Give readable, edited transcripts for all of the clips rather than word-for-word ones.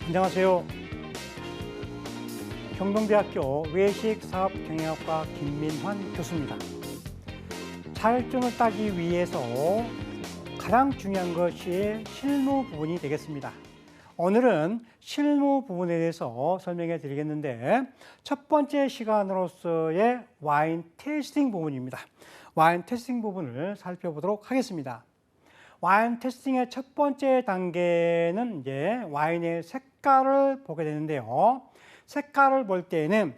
안녕하세요. 경동대학교 외식사업경영학과 김민환 교수입니다. 자격증을 따기 위해서 가장 중요한 것이 실무 부분이 되겠습니다. 오늘은 실무 부분에 대해서 설명해 드리겠는데, 첫 번째 시간으로서의 와인 테이스팅 부분입니다. 와인 테이스팅 부분을 살펴보도록 하겠습니다. 와인 테스팅의 첫 번째 단계는 이제 와인의 색깔을 보게 되는데요. 색깔을 볼 때는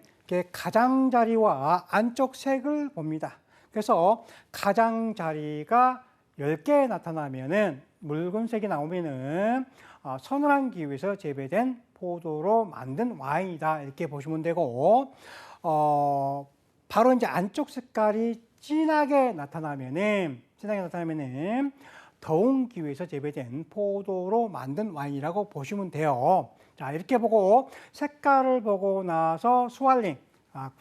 가장자리와 안쪽 색을 봅니다. 그래서 가장자리가 10개 나타나면은 묽은색이 나오면은 서늘한 기후에서 재배된 포도로 만든 와인이다, 이렇게 보시면 되고, 바로 이제 안쪽 색깔이 진하게 나타나면은 더운 기후에서 재배된 포도로 만든 와인이라고 보시면 돼요. 자, 이렇게 보고 색깔을 보고 나서 스왈링,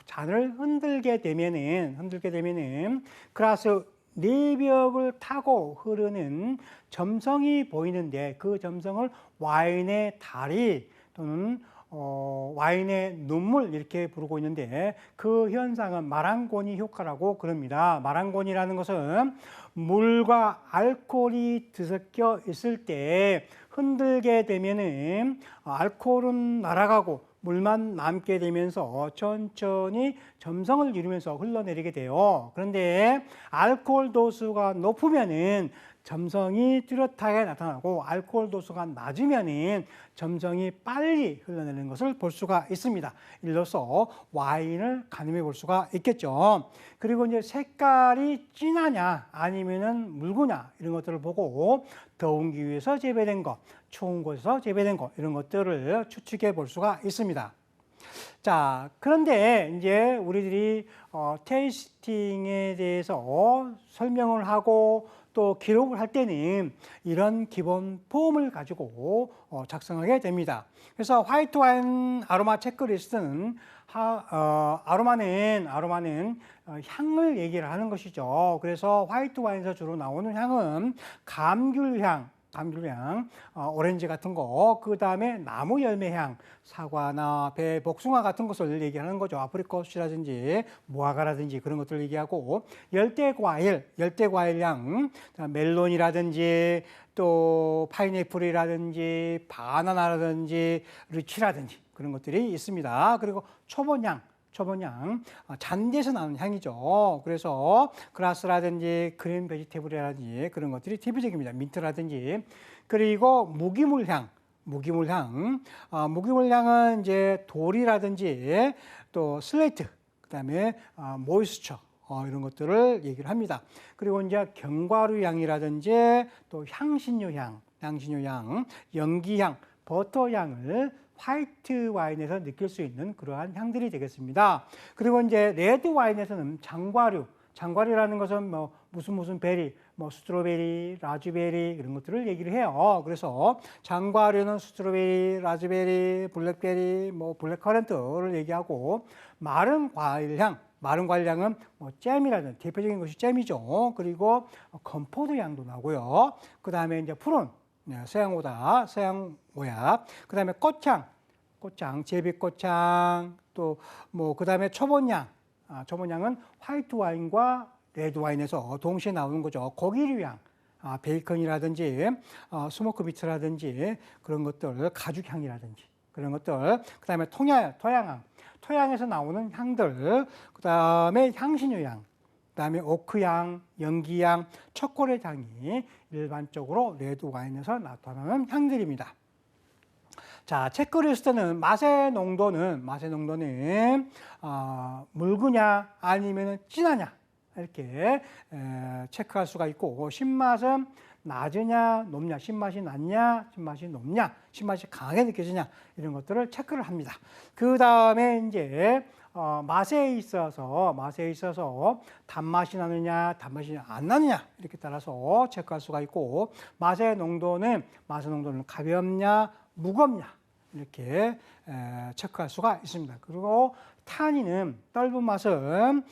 잔을 흔들게 되면은 글라스 내벽을 타고 흐르는 점성이 보이는데, 그 점성을 와인의 다리 또는 와인의 눈물, 이렇게 부르고 있는데, 그 현상은 마랑고니 효과라고 그럽니다. 마랑고니라는 것은 물과 알코올이 뒤섞여 있을 때 흔들게 되면은 알코올은 날아가고 물만 남게 되면서 천천히 점성을 이루면서 흘러내리게 돼요. 그런데 알코올 도수가 높으면은 점성이 뚜렷하게 나타나고, 알코올 도수가 낮으면은 점성이 빨리 흘러내리는 것을 볼 수가 있습니다. 이로써 와인을 가늠해 볼 수가 있겠죠. 그리고 이제 색깔이 진하냐 아니면은 묽으냐, 이런 것들을 보고 더운 기후에서 재배된 것, 추운 곳에서 재배된 것, 이런 것들을 추측해 볼 수가 있습니다. 자, 그런데 이제 우리들이 테이스팅에 대해서 설명을 하고 또 기록을 할 때는 이런 기본 폼을 가지고 작성하게 됩니다. 그래서 화이트 와인 아로마 체크리스트는 아로마는 향을 얘기를 하는 것이죠. 그래서 화이트 와인에서 주로 나오는 향은 감귤향, 오렌지 같은 거, 그 다음에 나무 열매향, 사과나 배, 복숭아 같은 것을 얘기하는 거죠. 아프리코시라든지 무화과라든지 그런 것들을 얘기하고, 열대과일향, 멜론이라든지 또 파인애플이라든지 바나나라든지 리치라든지 그런 것들이 있습니다. 그리고 초본향, 잔디에서 나는 향이죠. 그래서 그라스라든지 그린 베지테블이라든지 그런 것들이 대표적입니다. 민트라든지. 그리고 무기물향, 무기물향은 이제 돌이라든지 또 슬레이트, 그다음에 모이스처, 이런 것들을 얘기를 합니다. 그리고 이제 견과류향이라든지 또 향신료향, 연기향, 버터향을 화이트 와인에서 느낄 수 있는 그러한 향들이 되겠습니다. 그리고 이제 레드 와인에서는 장과류라는 것은 뭐 무슨 베리, 뭐 스트로베리, 라즈베리, 이런 것들을 얘기를 해요. 그래서 장과류는 스트로베리, 라즈베리, 블랙베리, 뭐 블랙커런트를 얘기하고, 마른 과일향은 뭐 잼이라든지 대표적인 것이 잼이죠. 그리고 건포도 향도 나고요. 그 다음에 이제 푸른, 서양오약, 그 다음에 꽃향, 제비꽃향, 또 뭐 그 다음에 초본향은 화이트 와인과 레드 와인에서 동시에 나오는 거죠. 고기류향, 베이컨이라든지 스모크 비트라든지 그런 것들, 가죽향이라든지 그런 것들, 그 다음에 토양에서 나오는 향들, 그 다음에 향신료향, 그 다음에 오크향, 연기향, 초콜릿 향이 일반적으로 레드 와인에서 나타나는 향들입니다. 자, 체크리스트는 맛의 농도는 묽으냐 아니면 진하냐, 이렇게 체크할 수가 있고, 신맛은 낮으냐 높냐, 신맛이 낮냐 신맛이 높냐, 신맛이 강하게 느껴지냐, 이런 것들을 체크를 합니다. 그 다음에 이제 맛에 있어서 단맛이 나느냐 단맛이 안 나느냐, 이렇게 따라서 체크할 수가 있고, 맛의 농도는 가볍냐 무겁냐, 이렇게 체크할 수가 있습니다. 그리고 타닌은, 떫은 맛은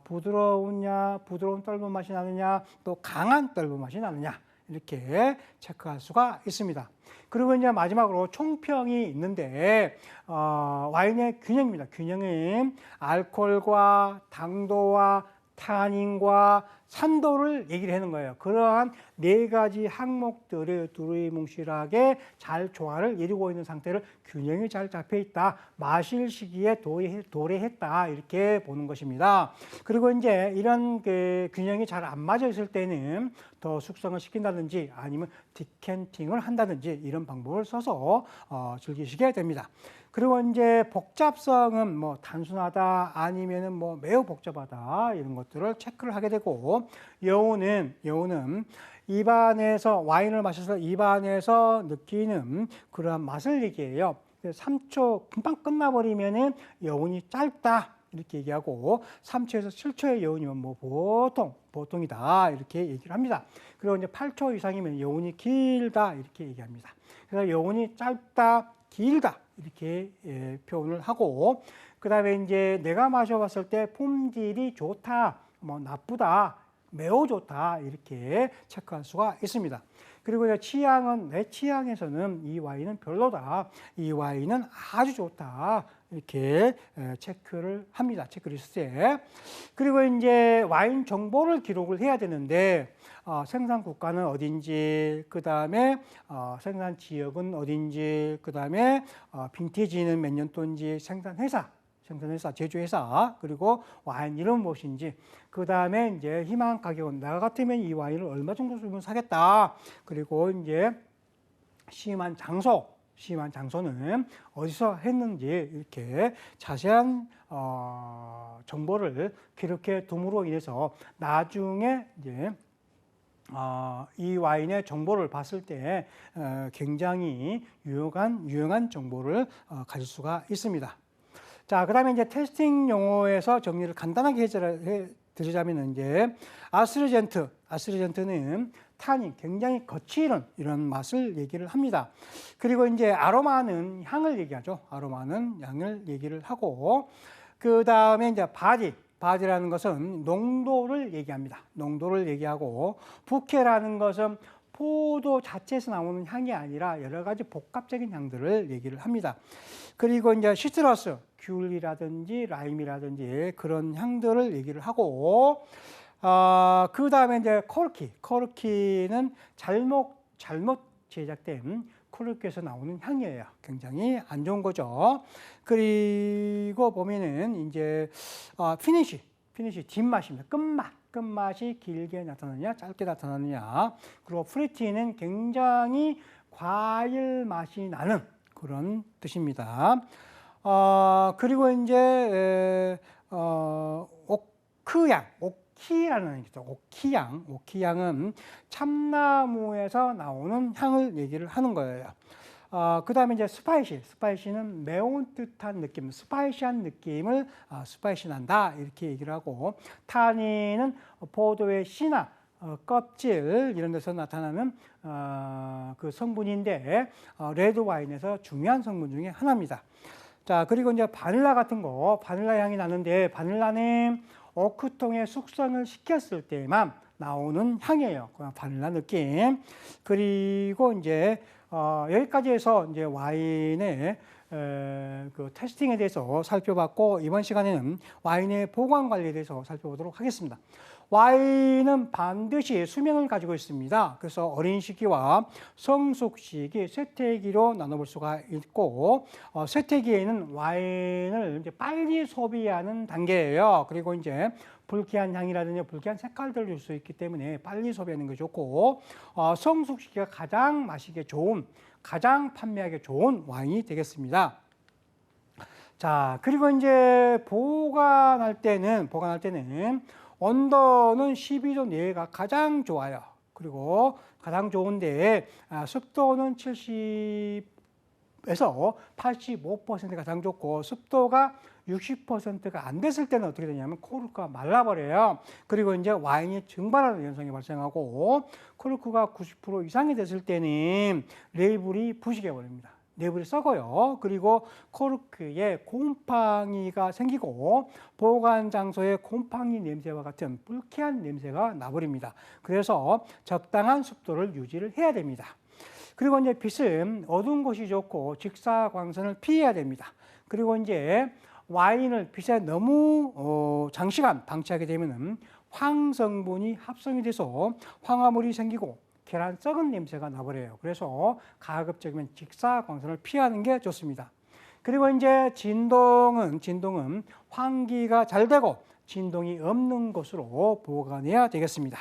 부드러운 떫은 맛이 나느냐 또 강한 떫은 맛이 나느냐, 이렇게 체크할 수가 있습니다. 그리고 이제 마지막으로 총평이 있는데 와인의 균형입니다. 균형은 알코올과 당도와 타닌과 산도를 얘기를 하는 거예요. 그러한 네 가지 항목들을 두루뭉실하게 잘 조화를 이루고 있는 상태를 균형이 잘 잡혀 있다. 마실 시기에 도래했다. 이렇게 보는 것입니다. 그리고 이제 이런 그 균형이 잘 안 맞아 있을 때는 더 숙성을 시킨다든지 아니면 디캔팅을 한다든지 이런 방법을 써서 즐기시게 됩니다. 그리고 이제 복잡성은 뭐 단순하다 아니면은 뭐 매우 복잡하다 이런 것들을 체크를 하게 되고 여우는 입안에서 와인을 마셔서 입안에서 느끼는 그러한 맛을 얘기해요. 3초 금방 끝나버리면은 여운이 짧다 이렇게 얘기하고 3초에서 7초의 여운이면 뭐 보통이다 이렇게 얘기를 합니다. 그리고 이제 8초 이상이면 여운이 길다 이렇게 얘기합니다. 그래서 여운이 짧다, 길다 이렇게 표현을 하고 그 다음에 이제 내가 마셔봤을 때 품질이 좋다, 뭐 나쁘다, 매우 좋다 이렇게 체크할 수가 있습니다. 그리고 이제 취향은 내 취향에서는 이 와인은 별로다, 이 와인은 아주 좋다 이렇게 체크를 합니다. 체크리스트에. 그리고 이제 와인 정보를 기록을 해야 되는데 생산 국가는 어딘지, 그 다음에 생산 지역은 어딘지, 그 다음에 빈티지는 몇 년도인지, 생산회사, 제조회사, 그리고 와인 이름 무엇인지, 그 다음에 이제 희망 가격은 나 같으면 이 와인을 얼마 정도 주면 사겠다. 그리고 이제 시음한 장소는 어디서 했는지 이렇게 자세한 정보를 기록해 둠으로 인해서 나중에 이제 이 와인의 정보를 봤을 때 굉장히 유용한 정보를 가질 수가 있습니다. 자, 그 다음에 이제 테스팅 용어에서 정리를 간단하게 해 드리자면 이제 아스트리젠트는 탄닌, 굉장히 거칠은 이런 맛을 얘기를 합니다. 그리고 이제 아로마는 향을 얘기하죠. 아로마는 향을 얘기를 하고, 그 다음에 이제 바디라는 것은 농도를 얘기합니다. 농도를 얘기하고, 부케라는 것은 포도 자체에서 나오는 향이 아니라 여러 가지 복합적인 향들을 얘기를 합니다. 그리고 이제 시트러스, 귤이라든지 라임이라든지 그런 향들을 얘기를 하고, 그 다음에 이제 코르키는 잘못 제작된 코르키에서 나오는 향이에요. 굉장히 안 좋은 거죠. 그리고 보면은 이제 피니쉬 뒷맛입니다. 끝맛이 길게 나타나느냐, 짧게 나타나느냐. 그리고 프리티는 굉장히 과일 맛이 나는 그런 뜻입니다. 그리고 이제 오키라는 얘기죠. 오키향은 참나무에서 나오는 향을 얘기를 하는 거예요. 그 다음에 이제 스파이시는 매운 듯한 느낌, 스파이시한 느낌을 스파이시 난다 이렇게 얘기를 하고, 타닌은 포도의 씨나 껍질 이런 데서 나타나는 그 성분인데 레드 와인에서 중요한 성분 중에 하나입니다. 자, 그리고 이제 바닐라 같은 거, 바닐라 향이 나는데 바닐라는 오크통에 숙성을 시켰을 때만 나오는 향이에요. 바닐라 느낌. 그리고 이제 여기까지 해서 이제 와인의 그 테스팅에 대해서 살펴봤고, 이번 시간에는 와인의 보관 관리에 대해서 살펴보도록 하겠습니다. 와인은 반드시 수명을 가지고 있습니다. 그래서 어린 시기와 성숙 시기, 쇠퇴기로 나눠볼 수가 있고, 쇠퇴기에는 와인을 이제 빨리 소비하는 단계예요. 그리고 이제 불쾌한 향이라든지 불쾌한 색깔들을 줄 수 있기 때문에 빨리 소비하는 게 좋고, 성숙 시기가 가장 마시기 좋은, 가장 판매하기 좋은 와인이 되겠습니다. 자, 그리고 이제 보관할 때는 온도는 12도 내외가 가장 좋아요. 그리고 가장 좋은데 습도는 70에서 85%가 가장 좋고, 습도가 60%가 안 됐을 때는 어떻게 되냐면 코르크가 말라버려요. 그리고 이제 와인이 증발하는 현상이 발생하고, 코르크가 90% 이상이 됐을 때는 레이블이 부식해 버립니다. 내부를 썩어요. 그리고 코르크에 곰팡이가 생기고 보관 장소에 곰팡이 냄새와 같은 불쾌한 냄새가 나버립니다. 그래서 적당한 습도를 유지를 해야 됩니다. 그리고 이제 빛은 어두운 곳이 좋고 직사광선을 피해야 됩니다. 그리고 이제 와인을 빛에 너무 장시간 방치하게 되면은 황성분이 합성이 돼서 황화물이 생기고 계란 썩은 냄새가 나버려요. 그래서 가급적이면 직사광선을 피하는 게 좋습니다. 그리고 이제 진동은 환기가 잘 되고 진동이 없는 곳으로 보관해야 되겠습니다.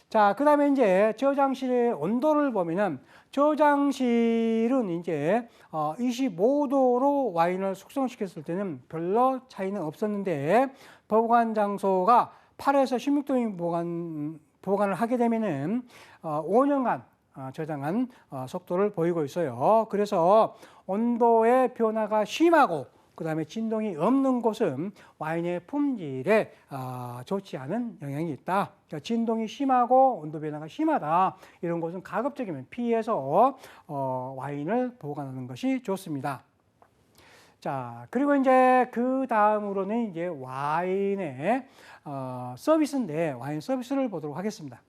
자, 그 다음에 이제 저장실의 온도를 보면은 저장실은 이제 25도로 와인을 숙성시켰을 때는 별로 차이는 없었는데 보관 장소가 8에서 16도인 보관을 하게 되면은 5년간 저장한 속도를 보이고 있어요. 그래서 온도의 변화가 심하고 그다음에 진동이 없는 곳은 와인의 품질에 좋지 않은 영향이 있다. 그러니까 진동이 심하고 온도 변화가 심하다. 이런 곳은 가급적이면 피해서 와인을 보관하는 것이 좋습니다. 자, 그리고 이제 그 다음으로는 이제 와인의 서비스인데 와인 서비스를 보도록 하겠습니다.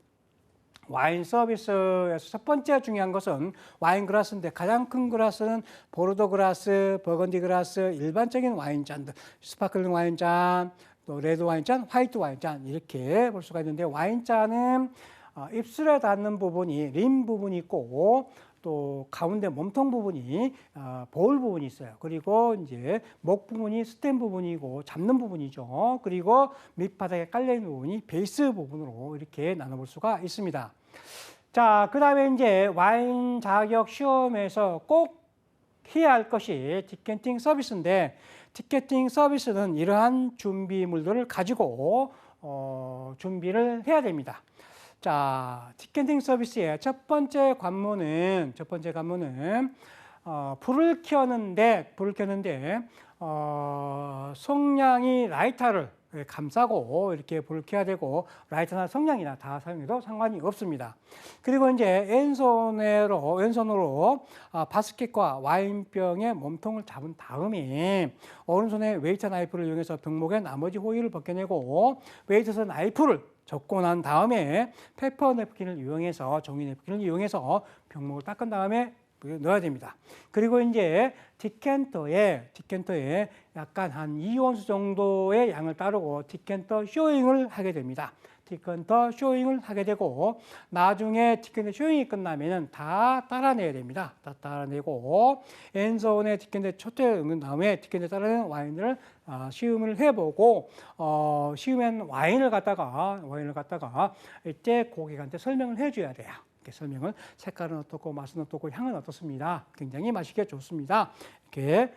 와인 서비스에서 첫 번째 중요한 것은 와인 그라스인데 가장 큰 그라스는 보르도 그라스, 버건디 그라스, 일반적인 와인잔들, 스파클링 와인잔, 또 레드 와인잔, 화이트 와인잔 이렇게 볼 수가 있는데 와인잔은 입술에 닿는 부분이 림 부분이 있고 또 가운데 몸통 부분이 볼 부분이 있어요. 그리고 이제 목 부분이 스템 부분이고 잡는 부분이죠. 그리고 밑바닥에 깔려 있는 부분이 베이스 부분으로 이렇게 나눠볼 수가 있습니다. 자, 그 다음에 이제 와인 자격 시험에서 꼭 해야 할 것이 디켄팅 서비스인데 디켄팅 서비스는 이러한 준비물들을 가지고 준비를 해야 됩니다. 자, 디켄팅 서비스의 첫 번째 관문은 불을 켜는데 성냥이 라이터를 감싸고 이렇게 불을 켜야 되고 라이터나 성냥이나 다 사용해도 상관이 없습니다. 그리고 이제 왼손으로 바스켓과 와인병의 몸통을 잡은 다음에 오른손에 웨이터 나이프를 이용해서 병목의 나머지 호일을 벗겨내고 웨이터에서 나이프를 접고 난 다음에 페퍼 냅킨을 이용해서 종이 냅킨을 이용해서 병목을 닦은 다음에 넣어야 됩니다. 그리고 이제 디켄터에 약간 한 2온스 정도의 양을 따르고 디켄터 쇼잉을 하게 됩니다. 디켄터 쇼잉을 하게 되고 나중에 디켄터 쇼잉이 끝나면은 다 따라내야 됩니다. 다 따라내고 엔서원에 디켄터 초대를 넣은 다음에 디켄터 따라낸 와인을 시음을 해보고 시음한 와인을 갖다가 이때 고객한테 설명을 해줘야 돼요. 설명을 색깔은 어떻고 맛은 어떻고 향은 어떻습니다. 굉장히 맛있게 좋습니다. 이렇게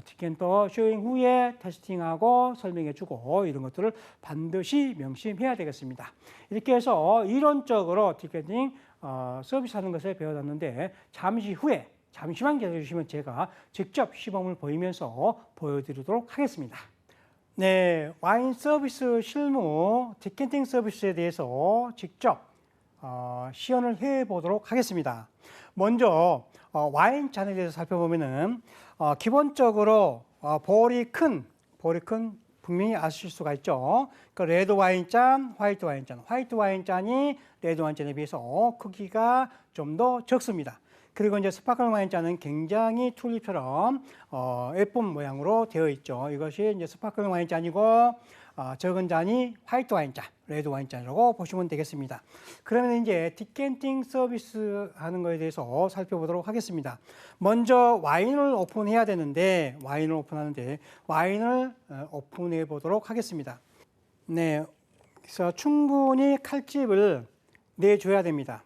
디켄터 쇼잉 후에 테스팅하고 설명해주고 이런 것들을 반드시 명심해야 되겠습니다. 이렇게 해서 이론적으로 디켄팅 서비스하는 것을 배워놨는데 잠시만 기다려주시면 제가 직접 시범을 보이면서 보여드리도록 하겠습니다. 네, 와인 서비스 실무 디켄팅 서비스에 대해서 직접 시연을 해보도록 하겠습니다. 먼저 와인 잔에 대해서 살펴보면은 기본적으로 볼이 큰 분명히 아실 수가 있죠. 그러니까 레드 와인잔, 화이트 와인잔. 화이트 와인잔이 레드 와인잔에 비해서 크기가 좀 더 적습니다. 그리고 이제 스파클링 와인잔은 굉장히 튤립처럼 예쁜 모양으로 되어 있죠. 이것이 이제 스파클링 와인잔이고 적은 잔이 화이트 와인잔, 레드 와인잔이라고 보시면 되겠습니다. 그러면 이제 디켄팅 서비스 하는 것에 대해서 살펴보도록 하겠습니다. 먼저 와인을 오픈해야 되는데 와인을 오픈해 보도록 하겠습니다. 네, 그래서 충분히 칼집을 내줘야 됩니다.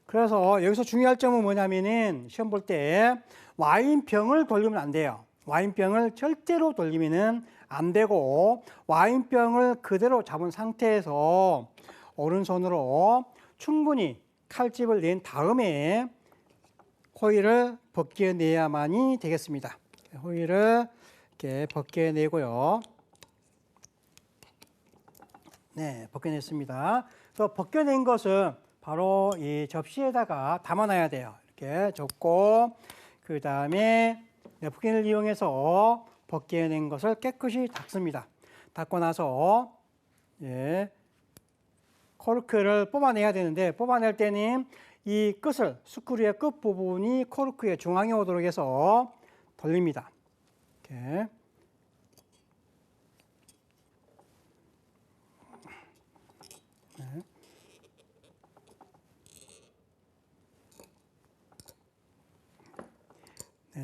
그래서 여기서 중요할 점은 뭐냐면은 시험 볼 때 와인병을 돌리면 안 돼요. 와인병을 절대로 돌리면은 안 되고 와인병을 그대로 잡은 상태에서 오른손으로 충분히 칼집을 낸 다음에 호일을 벗겨내야만이 되겠습니다. 호일을 이렇게 벗겨내고요. 네, 벗겨냈습니다. 그래서 벗겨낸 것은 바로 이 접시에다가 담아놔야 돼요. 이렇게 접고 그 다음에 냅킨을 이용해서 벗겨낸 것을 깨끗이 닦습니다. 닦고 나서 코르크를 뽑아내야 되는데 뽑아낼 때는 이 끝을 스크류의 끝 부분이 코르크의 중앙에 오도록 해서 돌립니다. 이렇게.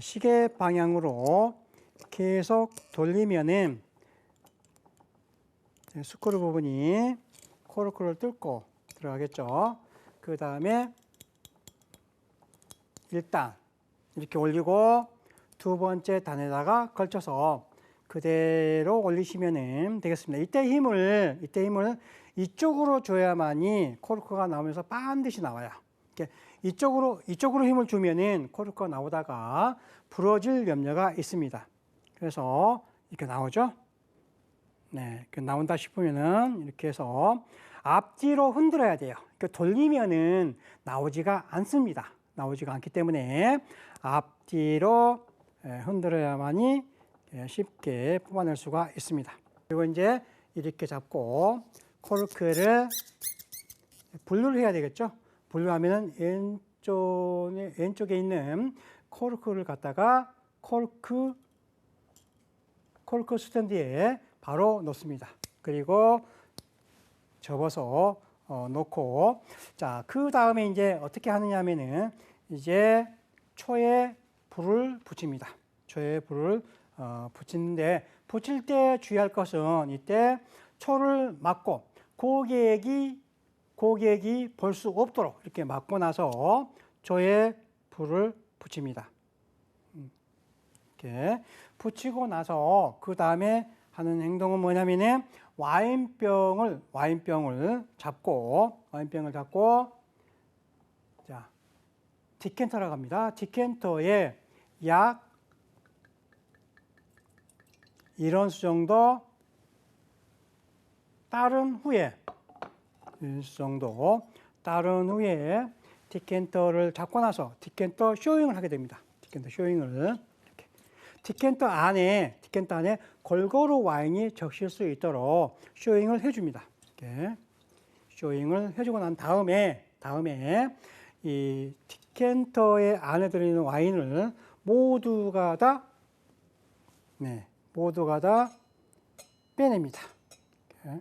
시계 방향으로 계속 돌리면은 스크류 부분이 코르크를 뚫고 들어가겠죠. 그 다음에 1단 이렇게 올리고 두 번째 단에다가 걸쳐서 그대로 올리시면 되겠습니다. 이때 힘을 이쪽으로 줘야만이 코르크가 나오면서 반드시 나와요. 이렇게 이쪽으로 힘을 주면은 코르크가 나오다가 부러질 염려가 있습니다. 그래서 이렇게 나오죠. 네, 이렇게 나온다 싶으면은 이렇게 해서 앞뒤로 흔들어야 돼요. 그러니까 돌리면은 나오지가 않습니다. 나오지가 않기 때문에 앞뒤로 흔들어야만이 쉽게 뽑아낼 수가 있습니다. 그리고 이제 이렇게 잡고 코르크를 분류를 해야 되겠죠. 분류하면은 왼쪽에 있는 코르크를 갖다가 코르크 스탠드에 바로 놓습니다. 그리고 접어서 놓고 자, 그 다음에 이제 어떻게 하느냐 하면은 이제 초에 불을 붙입니다. 초에 불을 붙이는데 붙일 때 주의할 것은 이때 초를 막고 고객이 볼 수 없도록 이렇게 막고 나서 초에 불을 붙입니다. 이렇게 붙이고 나서 그 다음에 하는 행동은 뭐냐면은 와인병을 잡고 자, 디켄터로 갑니다. 디켄터에 약 1온스 정도 따른 후에 디켄터를 잡고 나서 디켄터 쇼잉을 하게 됩니다. 디켄터 쇼잉을 이렇게. 디켄터 안에 골고루 와인이 적실 수 있도록 쇼잉을 해줍니다. 이렇게 쇼잉을 해주고 난 다음에 이 디켄터의 안에 들어있는 와인을 모두가 다 빼냅니다. 이렇게.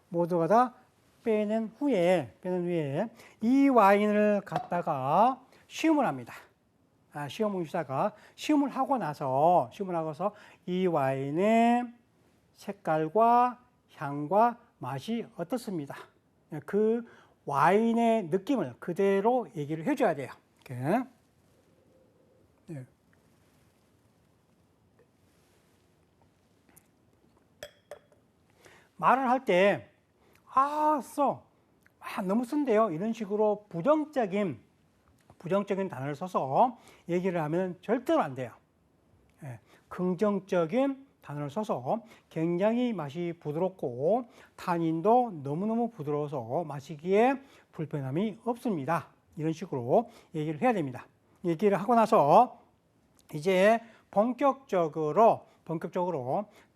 모두가 다 빼낸 후에 이 와인을 갖다가 시음을 합니다. 시음을 하고 나서 이 와인의 색깔과 향과 맛이 어떻습니다. 그 와인의 느낌을 그대로 얘기를 해줘야 돼요. 이렇게. 네. 말을 할 때 너무 쓴데요. 이런 식으로 부정적인 단어를 써서 얘기를 하면 절대로 안 돼요. 긍정적인 단어를 써서 굉장히 맛이 부드럽고 탄닌도 너무너무 부드러워서 마시기에 불편함이 없습니다. 이런 식으로 얘기를 해야 됩니다. 얘기를 하고 나서 이제 본격적으로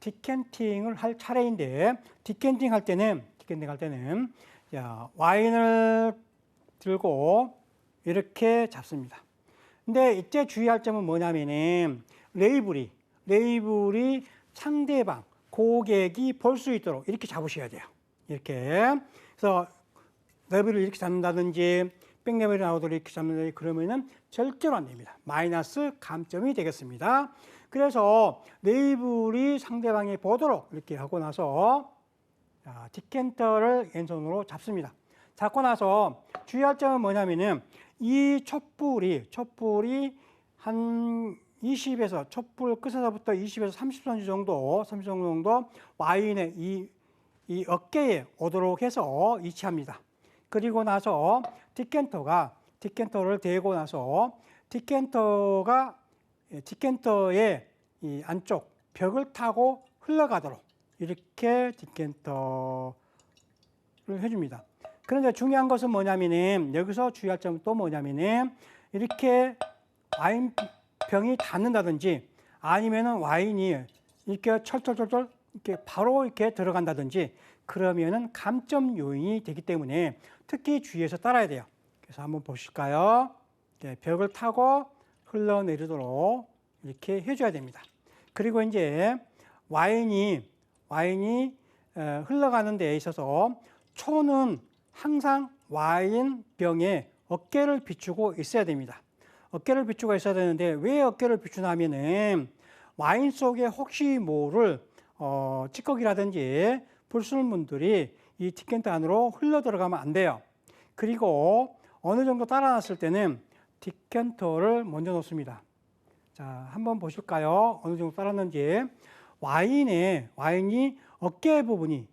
디켄팅을 할 차례인데 디켄팅 할 때는 자, 와인을 들고 이렇게 잡습니다. 근데 이때 주의할 점은 뭐냐면은 레이블이 상대방 고객이 볼 수 있도록 이렇게 잡으셔야 돼요. 이렇게. 그래서 레이블을 이렇게 잡는다든지 백레벨이 나오도록 이렇게 잡는다든지 그러면은 절대로 안 됩니다. 마이너스 감점이 되겠습니다. 그래서 레이블이 상대방이 보도록 이렇게 하고 나서 자, 디켄터를 왼손으로 잡습니다. 잡고 나서 주의할 점은 뭐냐면은 이 촛불이 한 20에서 촛불 끝에서부터 20에서 30cm 정도 와인의 이 어깨에 오도록 해서 위치합니다. 그리고 나서 디켄터를 대고 나서 디켄터의 이 안쪽 벽을 타고 흘러가도록 이렇게 디켄터를 해줍니다. 그런데 중요한 것은 뭐냐면은 여기서 주의할 점은 또 뭐냐면은 이렇게 와인병이 닿는다든지 아니면은 와인이 이렇게 철철철철 이렇게 바로 이렇게 들어간다든지 그러면은 감점 요인이 되기 때문에 특히 주의해서 따라야 돼요. 그래서 한번 보실까요? 벽을 타고 흘러내리도록 이렇게 해줘야 됩니다. 그리고 이제 와인이 흘러가는 데 있어서 초는 항상 와인 병에 어깨를 비추고 있어야 됩니다. 어깨를 비추고 있어야 되는데 왜 어깨를 비추나 하면은 와인 속에 혹시 모를 찌꺼기라든지 불순물들이 이 디켄터 안으로 흘러 들어가면 안 돼요. 그리고 어느 정도 따라놨을 때는 디켄터를 먼저 놓습니다. 자, 한번 보실까요? 어느 정도 따랐는지. 와인이 어깨 부분이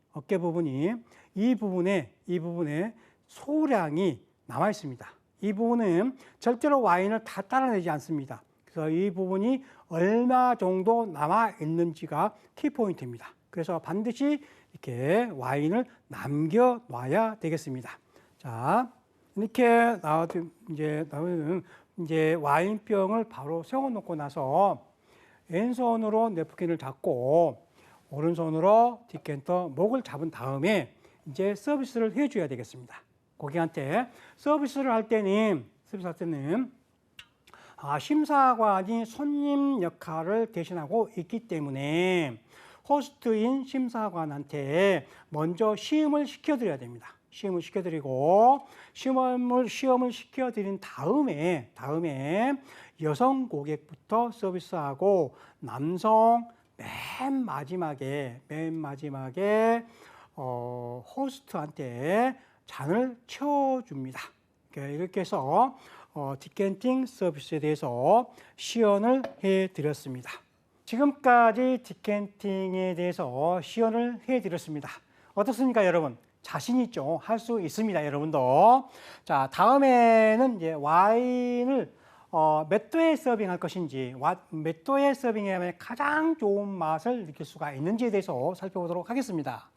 이 부분에 소량이 남아 있습니다. 이 부분은 절대로 와인을 다 따라내지 않습니다. 그래서 이 부분이 얼마 정도 남아 있는지가 키포인트입니다. 그래서 반드시 이렇게 와인을 남겨놔야 되겠습니다. 자, 이렇게 나오면 이제 와인병을 바로 세워놓고 나서 왼손으로 냅킨을 잡고 오른손으로 디켄터 목을 잡은 다음에 이제 서비스를 해줘야 되겠습니다. 고객한테 서비스를 할 때는 심사관이 손님 역할을 대신하고 있기 때문에 호스트인 심사관한테 먼저 시음을 시켜드려야 됩니다. 시음을 시켜드리고 시음을 시켜드린 다음에 여성 고객부터 서비스하고 남성 맨 마지막에 호스트한테 잔을 채워줍니다. 이렇게 해서 디켄팅 서비스에 대해서 시연을 해드렸습니다. 지금까지 디켄팅에 대해서 시연을 해드렸습니다. 어떻습니까, 여러분? 자신 있죠? 할 수 있습니다, 여러분도. 자, 다음에는 이제 와인을 몇 도에 서빙할 것인지, 몇 도에 서빙하면 가장 좋은 맛을 느낄 수가 있는지에 대해서 살펴보도록 하겠습니다.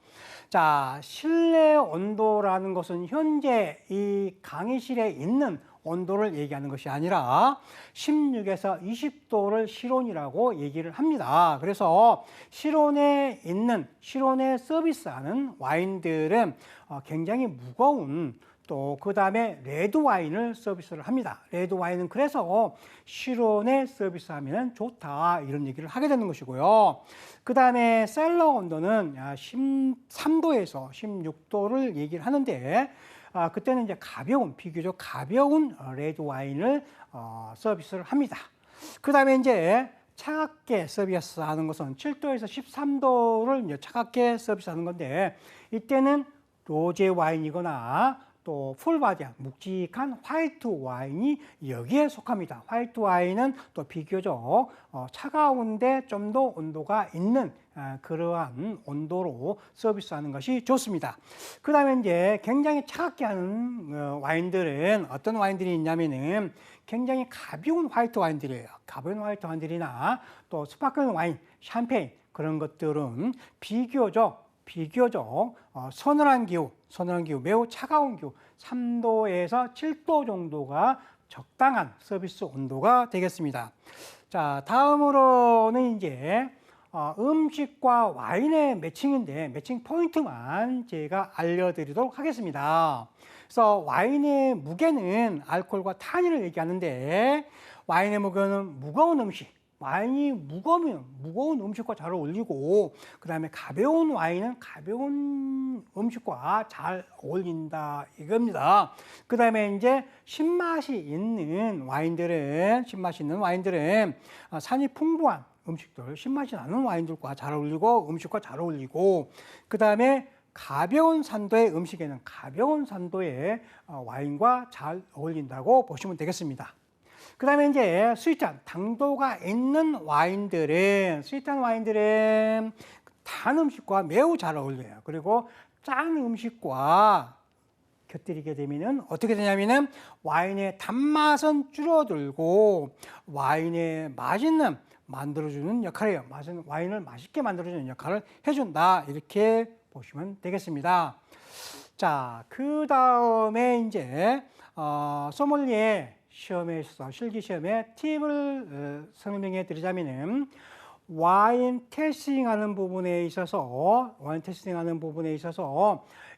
자, 실내 온도라는 것은 현재 이 강의실에 있는 온도를 얘기하는 것이 아니라 16에서 20도를 실온이라고 얘기를 합니다. 그래서 실온에 서비스하는 와인들은 굉장히 무거운 또 그 다음에 레드 와인을 서비스를 합니다. 레드 와인은 그래서 실온에 서비스하면 좋다 이런 얘기를 하게 되는 것이고요. 그 다음에 셀러 온도는 13도에서 16도를 얘기를 하는데 그때는 이제 비교적 가벼운 레드 와인을 서비스를 합니다. 그 다음에 이제 차갑게 서비스하는 것은 7도에서 13도를 이제 차갑게 서비스하는 건데 이때는 로제 와인이거나 또 풀바디한 묵직한 화이트 와인이 여기에 속합니다. 화이트 와인은 또 비교적 차가운데 좀 더 온도가 있는 그러한 온도로 서비스하는 것이 좋습니다. 그 다음에 이제 굉장히 차갑게 하는 와인들은 어떤 와인들이 있냐면은 굉장히 가벼운 화이트 와인들이에요. 가벼운 화이트 와인들이나 또 스파클링 와인, 샴페인 그런 것들은 비교적 서늘한 기후, 매우 차가운 기후, 3도에서 7도 정도가 적당한 서비스 온도가 되겠습니다. 자, 다음으로는 이제 음식과 와인의 매칭인데 매칭 포인트만 제가 알려드리도록 하겠습니다. 그래서 와인의 무게는 알코올과 탄닌을 얘기하는데 와인의 무게는 무거운 음식, 와인이 무거운 음식과 잘 어울리고 그 다음에 가벼운 와인은 가벼운 음식과 잘 어울린다 이겁니다. 그 다음에 이제 신맛이 있는 와인들은 산이 풍부한 음식들, 신맛이 나는 와인들과 잘 어울리고 음식과 잘 어울리고 그 다음에 가벼운 산도의 음식에는 가벼운 산도의 와인과 잘 어울린다고 보시면 되겠습니다. 그 다음에 이제 스위트한 당도가 있는 와인들은 단 음식과 매우 잘 어울려요. 그리고 짠 음식과 곁들이게 되면은 어떻게 되냐면은 와인의 단맛은 줄어들고 와인의 만들어주는 역할이에요. 와인을 맛있게 만들어주는 역할을 해준다. 이렇게 보시면 되겠습니다. 자, 그 다음에 이제 소믈리에 시험에 있어서 실기 시험에 팁을 설명해 드리자면은 와인 테이스팅하는 부분에 있어서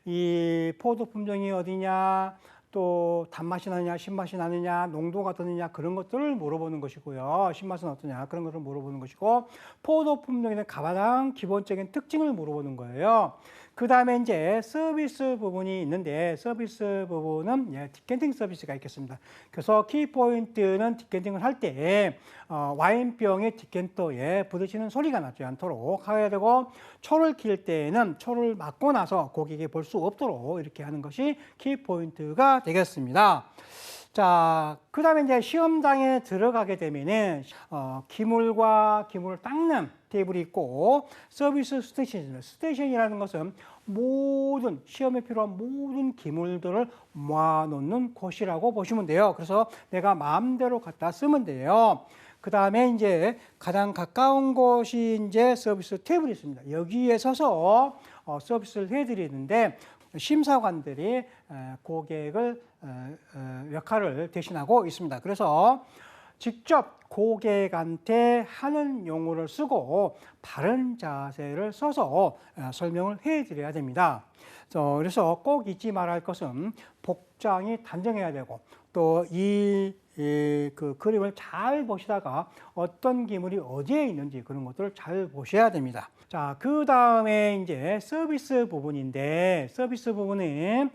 이 포도 품종이 어디냐, 또 단맛이 나느냐, 신맛이 나느냐, 농도가 어떠느냐 그런 것들을 물어보는 것이고요. 신맛은 어떠냐 그런 것을 물어보는 것이고, 포도 품종에는 가장 기본적인 특징을 물어보는 거예요. 그 다음에 이제 서비스 부분이 있는데, 서비스 부분은 디캔팅 서비스가 있겠습니다. 그래서 키포인트는 디캔팅을 할 때 와인병의 디캔터에 부딪히는 소리가 나지 않도록 해야 되고, 초를 킬 때에는 초를 맞고 나서 고객이 볼 수 없도록 이렇게 하는 것이 키포인트가 되겠습니다. 자, 그 다음에 이제 시험장에 들어가게 되면은, 기물과 기물을 닦는 테이블이 있고, 서비스 스테이션입니다. 스테이션이라는 것은 모든, 시험에 필요한 모든 기물들을 모아놓는 곳이라고 보시면 돼요. 그래서 내가 마음대로 갖다 쓰면 돼요. 그 다음에 이제 가장 가까운 곳이 이제 서비스 테이블이 있습니다. 여기에 서서 서비스를 해드리는데, 심사관들이 고객을 역할을 대신하고 있습니다. 그래서 직접 고객한테 하는 용어를 쓰고 바른 자세를 써서 설명을 해드려야 됩니다. 그래서 꼭 잊지 말아야 할 것은 복장이 단정해야 되고, 또 그 그림을 잘 보시다가 어떤 기물이 어디에 있는지 그런 것들을 잘 보셔야 됩니다. 자, 그 다음에 이제 서비스 부분인데, 서비스 부분은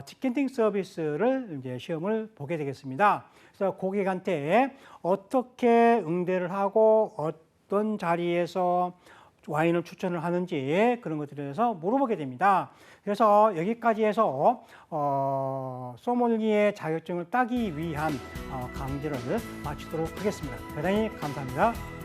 디캔팅 서비스를 이제 시험을 보게 되겠습니다. 그래서 고객한테 어떻게 응대를 하고 어떤 자리에서 와인을 추천을 하는지 그런 것들에 대해서 물어보게 됩니다. 그래서 여기까지 해서 소믈리에 자격증을 따기 위한 강좌를 마치도록 하겠습니다. 대단히 감사합니다.